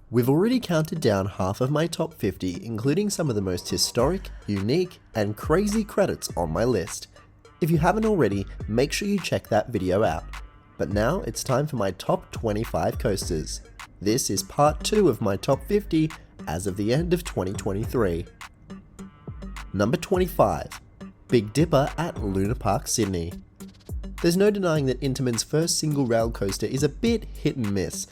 We've already counted down half of my top 50, including some of the most historic, unique, and crazy credits on my list. If you haven't already, make sure you check that video out. But now it's time for my top 25 coasters. This is part 2 of my top 50 as of the end of 2023. Number 25. Big Dipper at Luna Park, Sydney. There's no denying that Intamin's first single rail coaster is a bit hit and miss,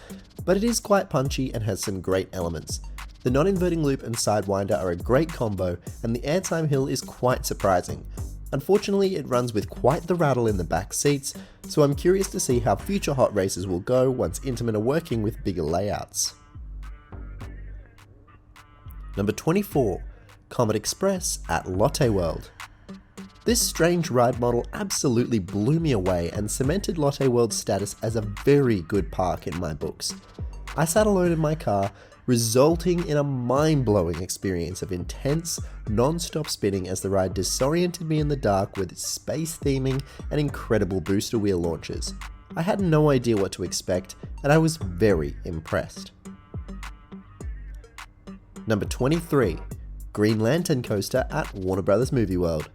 but it is quite punchy and has some great elements. The non-inverting loop and Sidewinder are a great combo, and the airtime hill is quite surprising. Unfortunately, it runs with quite the rattle in the back seats, so I'm curious to see how future hot races will go once Intamin are working with bigger layouts. Number 24. Comet Express at Lotte World. This strange ride model absolutely blew me away and cemented Lotte World's status as a very good park in my books. I sat alone in my car, resulting in a mind-blowing experience of intense, non-stop spinning as the ride disoriented me in the dark with its space theming and incredible booster wheel launches. I had no idea what to expect, and I was very impressed. Number 23. Green Lantern Coaster at Warner Bros. Movie World.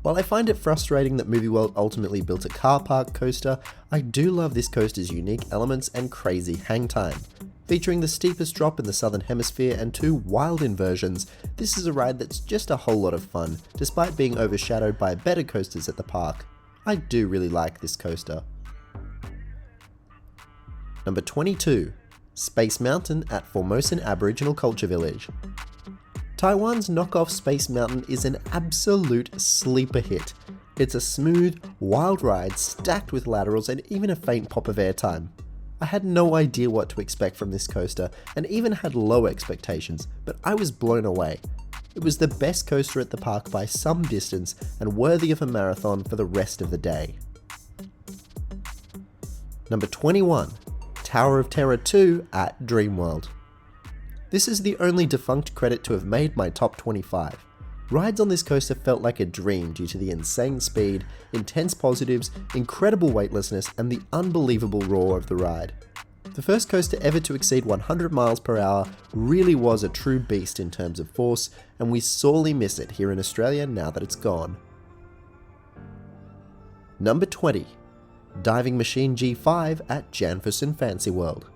While I find it frustrating that Movie World ultimately built a car park coaster, I do love this coaster's unique elements and crazy hang time. Featuring the steepest drop in the southern hemisphere and 2 wild inversions, this is a ride that's just a whole lot of fun, despite being overshadowed by better coasters at the park. I do really like this coaster. Number 22. Space Mountain at Formosan Aboriginal Culture Village. Taiwan's knockoff Space Mountain is an absolute sleeper hit. It's a smooth, wild ride stacked with laterals and even a faint pop of airtime. I had no idea what to expect from this coaster and even had low expectations, but I was blown away. It was the best coaster at the park by some distance and worthy of a marathon for the rest of the day. Number 21. Tower of Terror 2 at Dreamworld. This is the only defunct credit to have made my top 25. Rides on this coaster felt like a dream due to the insane speed, intense positives, incredible weightlessness, and the unbelievable roar of the ride. The first coaster ever to exceed 100 miles per hour really was a true beast in terms of force, and we sorely miss it here in Australia now that it's gone. Number 20. Diving Machine G5 at Janfusun Fancy World.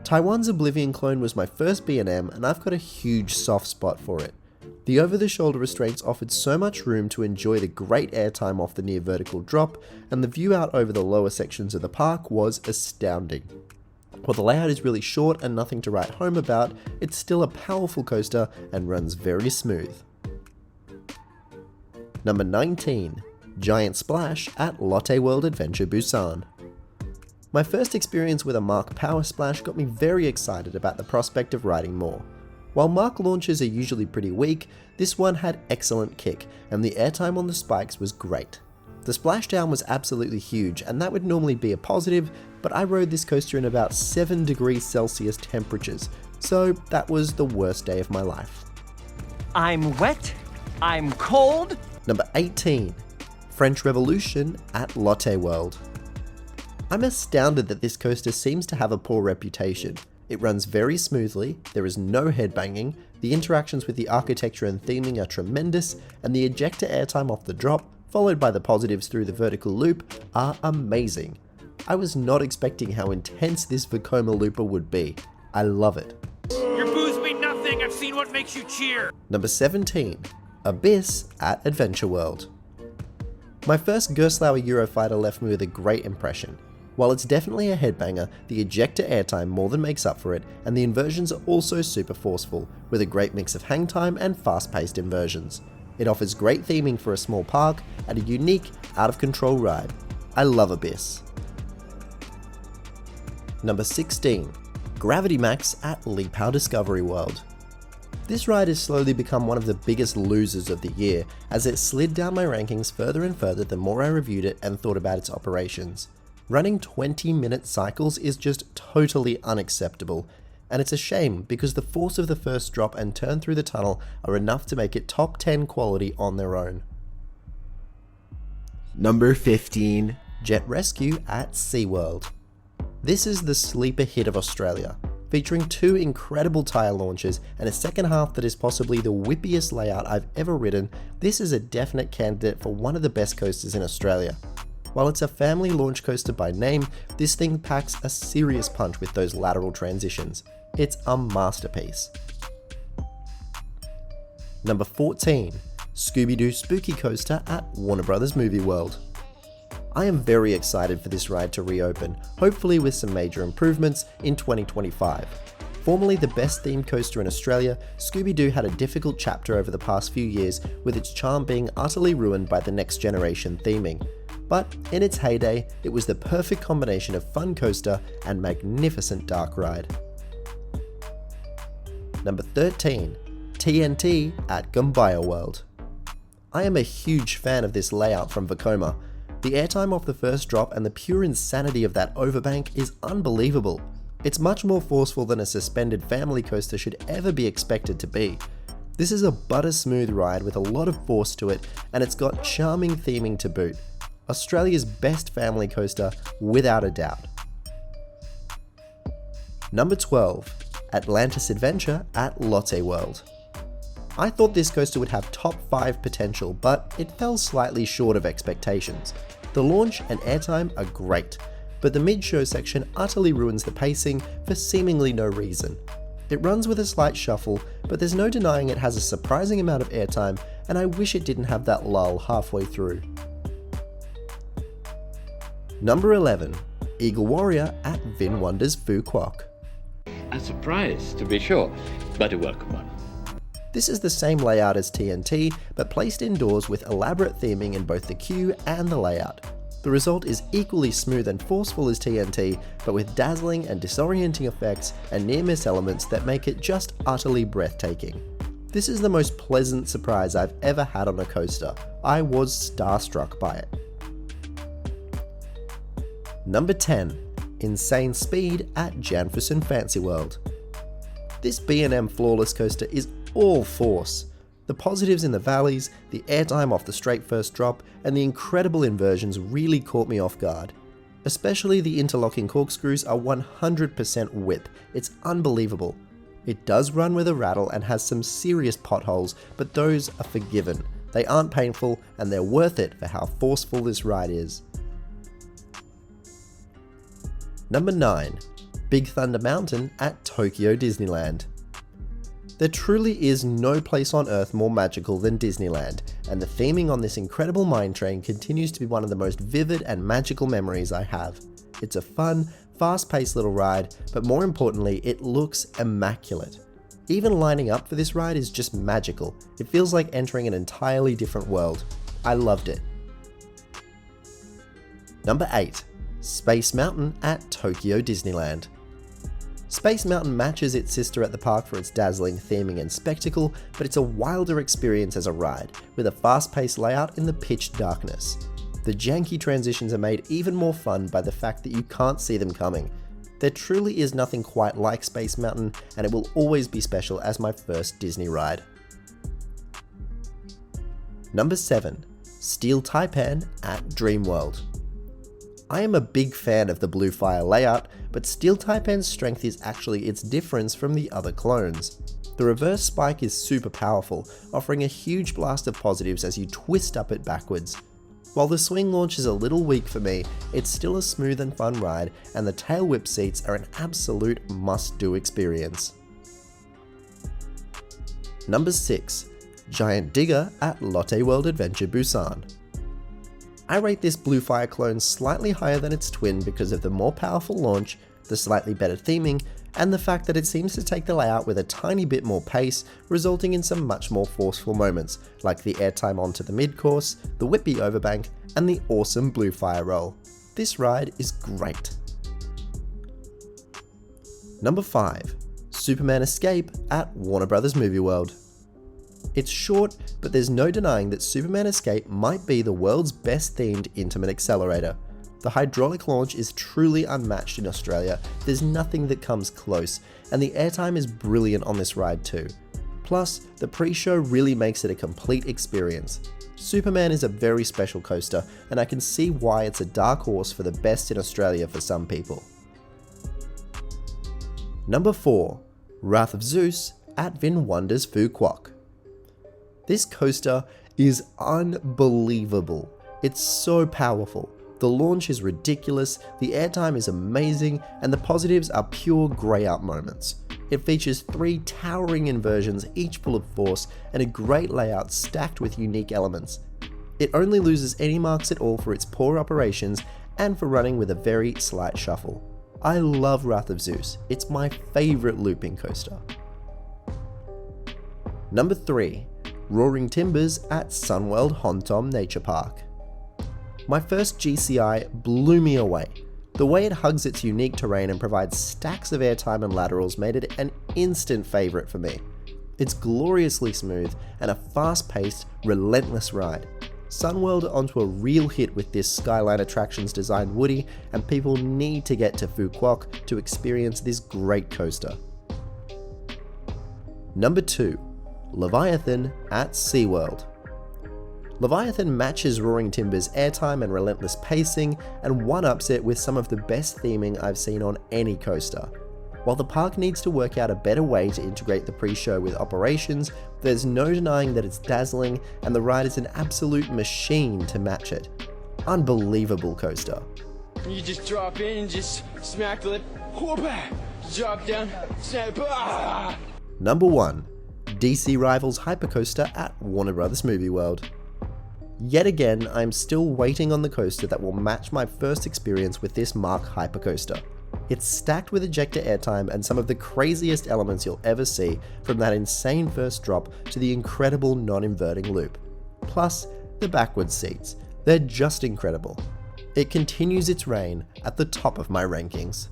Taiwan's Oblivion clone was my first B&M, and I've got a huge soft spot for it. The over-the-shoulder restraints offered so much room to enjoy the great airtime off the near vertical drop, and the view out over the lower sections of the park was astounding. While the layout is really short and nothing to write home about, it's still a powerful coaster and runs very smooth. Number 19. Giant Splash at Lotte World Adventure Busan. My first experience with a Mark Power Splash got me very excited about the prospect of riding more. While Mark launches are usually pretty weak, this one had excellent kick, and the airtime on the spikes was great. The splashdown was absolutely huge, and that would normally be a positive, but I rode this coaster in about 7 degrees Celsius temperatures, so that was the worst day of my life. I'm wet, I'm cold. Number 18. French Revolution at Lotte World. I'm astounded that this coaster seems to have a poor reputation. It runs very smoothly, there is no headbanging, the interactions with the architecture and theming are tremendous, and the ejector airtime off the drop, followed by the positives through the vertical loop, are amazing. I was not expecting how intense this Vekoma looper would be. I love it. Your boos mean nothing, I've seen what makes you cheer. Number 17. Abyss at Adventure World. My first Gerstlauer Eurofighter left me with a great impression. While it's definitely a headbanger, the ejector airtime more than makes up for it, and the inversions are also super forceful, with a great mix of hang time and fast-paced inversions. It offers great theming for a small park, and a unique, out-of-control ride. I love Abyss. Number 16. Gravity Max at Li-Pao Discovery World. This ride has slowly become one of the biggest losers of the year, as it slid down my rankings further and further the more I reviewed it and thought about its operations. Running 20-minute cycles is just totally unacceptable, and it's a shame because the force of the first drop and turn through the tunnel are enough to make it top 10 quality on their own. Number 15. Jet Rescue at SeaWorld. This is the sleeper hit of Australia. Featuring 2 incredible tyre launches and a second half that is possibly the whippiest layout I've ever ridden, this is a definite candidate for one of the best coasters in Australia. While it's a family launch coaster by name, this thing packs a serious punch with those lateral transitions. It's a masterpiece. Number 14. Scooby-Doo Spooky Coaster at Warner Bros. Movie World. I am very excited for this ride to reopen, hopefully with some major improvements in 2025. Formerly the best themed coaster in Australia, Scooby-Doo had a difficult chapter over the past few years, with its charm being utterly ruined by the next generation theming. But in its heyday, it was the perfect combination of fun coaster and magnificent dark ride. Number 13. TNT at Gumbaya World. I am a huge fan of this layout from Vekoma. The airtime off the first drop and the pure insanity of that overbank is unbelievable. It's much more forceful than a suspended family coaster should ever be expected to be. This is a butter smooth ride with a lot of force to it, and it's got charming theming to boot. Australia's best family coaster without a doubt. Number 12. Atlantis Adventure at Lotte World. I thought this coaster would have top 5 potential, but it fell slightly short of expectations. The launch and airtime are great, but the mid-show section utterly ruins the pacing for seemingly no reason. It runs with a slight shuffle, but there's no denying it has a surprising amount of airtime, and I wish it didn't have that lull halfway through. Number 11. Eagle Warrior at Vin Wonders Phu Quoc. A surprise, to be sure, but a welcome one. This is the same layout as TNT, but placed indoors with elaborate theming in both the queue and the layout. The result is equally smooth and forceful as TNT, but with dazzling and disorienting effects and near-miss elements that make it just utterly breathtaking. This is the most pleasant surprise I've ever had on a coaster. I was starstruck by it. Number 10. Insane Speed at Janfusun Fancy World. This B&M Flawless coaster is all force. The positives in the valleys, the airtime off the straight first drop, and the incredible inversions really caught me off guard. Especially the interlocking corkscrews are 100% whip. It's unbelievable. It does run with a rattle and has some serious potholes, but those are forgiven. They aren't painful, and they're worth it for how forceful this ride is. Number 9. Big Thunder Mountain at Tokyo Disneyland. There truly is no place on earth more magical than Disneyland, and the theming on this incredible mine train continues to be one of the most vivid and magical memories I have. It's a fun, fast-paced little ride, but more importantly, it looks immaculate. Even lining up for this ride is just magical. It feels like entering an entirely different world. I loved it. Number 8. Space Mountain at Tokyo Disneyland. Space Mountain matches its sister at the park for its dazzling theming and spectacle, but it's a wilder experience as a ride, with a fast-paced layout in the pitch darkness. The janky transitions are made even more fun by the fact that you can't see them coming. There truly is nothing quite like Space Mountain, and it will always be special as my first Disney ride. Number 7. Steel Taipan at Dreamworld. I am a big fan of the Blue Fire layout, but Steel Taipan's strength is actually its difference from the other clones. The reverse spike is super powerful, offering a huge blast of positives as you twist up it backwards. While the swing launch is a little weak for me, it's still a smooth and fun ride, and the tail whip seats are an absolute must-do experience. Number 6. Giant Digger at Lotte World Adventure Busan. I rate this Blue Fire clone slightly higher than its twin because of the more powerful launch, the slightly better theming, and the fact that it seems to take the layout with a tiny bit more pace, resulting in some much more forceful moments, like the airtime onto the mid-course, the whippy overbank, and the awesome Blue Fire roll. This ride is great. Number 5. Superman Escape at Warner Bros. Movie World. It's short, but there's no denying that Superman Escape might be the world's best themed intimate accelerator. The hydraulic launch is truly unmatched in Australia, there's nothing that comes close, and the airtime is brilliant on this ride too. Plus, the pre-show really makes it a complete experience. Superman is a very special coaster, and I can see why it's a dark horse for the best in Australia for some people. Number 4. Wrath of Zeus at Vin Wonders Phu Quoc. This coaster is unbelievable. It's so powerful. The launch is ridiculous, the airtime is amazing, and the positives are pure grey out moments. It features 3 towering inversions, each full of force, and a great layout stacked with unique elements. It only loses any marks at all for its poor operations and for running with a very slight shuffle. I love Wrath of Zeus, it's my favourite looping coaster. Number 3. Roaring Timbers at Sunworld Hontom Nature Park. My first GCI blew me away. The way it hugs its unique terrain and provides stacks of airtime and laterals made it an instant favourite for me. It's gloriously smooth and a fast-paced, relentless ride. Sunworld are onto a real hit with this Skyline Attractions designed Woody, and people need to get to Phu Quoc to experience this great coaster. Number 2. Leviathan at SeaWorld. Leviathan matches Roaring Timbers' airtime and relentless pacing, and one-ups it with some of the best theming I've seen on any coaster. While the park needs to work out a better way to integrate the pre-show with operations, there's no denying that it's dazzling, and the ride is an absolute machine to match it. Unbelievable coaster. You just drop in and just smack the lip, whoop-ah, drop down, snap, ah! Number 1. DC Rivals Hypercoaster at Warner Bros. Movie World. Yet again, I'm still waiting on the coaster that will match my first experience with this Mark Hypercoaster. It's stacked with ejector airtime and some of the craziest elements you'll ever see, from that insane first drop to the incredible non-inverting loop. Plus, the backwards seats. They're just incredible. It continues its reign at the top of my rankings.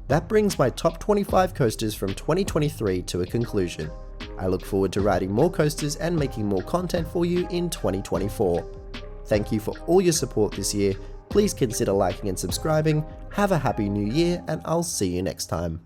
That brings my top 25 coasters from 2023 to a conclusion. I look forward to riding more coasters and making more content for you in 2024. Thank you for all your support this year. Please consider liking and subscribing. Have a happy new year, and I'll see you next time.